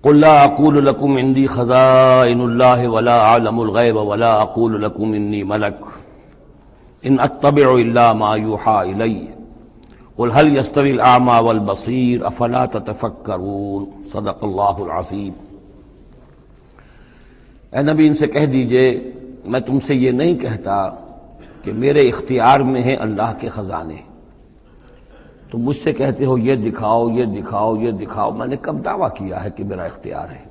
قل لا اقول لكم عندي خزائن الله ولا اعلم الغيب ولا اقول لكم اني ملك ان اتبع الا ما يوحى الي قل هل يستوي الاعمى والبصير افلا تتفکرون صدق اللہ العظیم۔ اے نبی ان سے کہہ دیجئے میں تم سے یہ نہیں کہتا کہ میرے اختیار میں ہیں اللہ کے خزانے، تم مجھ سے کہتے ہو یہ دکھاؤ یہ دکھاؤ یہ دکھاؤ، میں نے کب دعویٰ کیا ہے کہ میرا اختیار ہے؟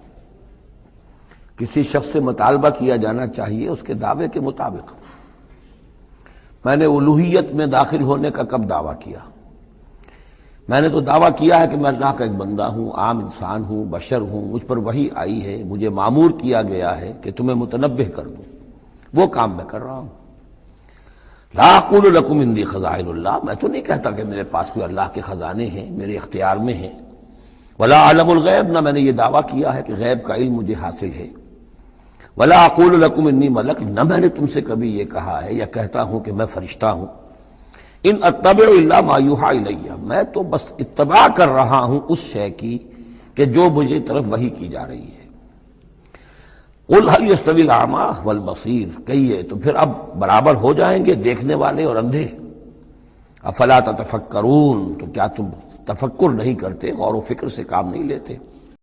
کسی شخص سے مطالبہ کیا جانا چاہیے اس کے دعوے کے مطابق۔ میں نے الوہیت میں داخل ہونے کا کب دعویٰ کیا؟ میں نے تو دعویٰ کیا ہے کہ میں اللہ کا ایک بندہ ہوں، عام انسان ہوں، بشر ہوں، مجھ پر وحی آئی ہے، مجھے مامور کیا گیا ہے کہ تمہیں متنبہ کر دوں، وہ کام میں کر رہا ہوں۔ لا اقول لکم عندی خزائن اللہ، میں تو نہیں کہتا کہ میرے پاس کوئی اللہ کے خزانے ہیں، میرے اختیار میں ہیں۔ ولا اعلم الغیب، نہ میں نے یہ دعویٰ کیا ہے کہ غیب کا علم مجھے حاصل ہے۔ ولا اقول لکم انی ملک، نہ میں نے تم سے کبھی یہ کہا ہے یا کہتا ہوں کہ میں فرشتہ ہوں۔ ان اتبع الا ما یوحی الی، میں تو بس اتباع کر رہا ہوں اس شے کی کہ جو مجھے طرف وحی کی جا رہی ہے۔ قل هل يستوي الاعمى والبصير، کہیے تو پھر اب برابر ہو جائیں گے دیکھنے والے اور اندھے؟ افلا تتفکرون، تو کیا تم تفکر نہیں کرتے، غور و فکر سے کام نہیں لیتے؟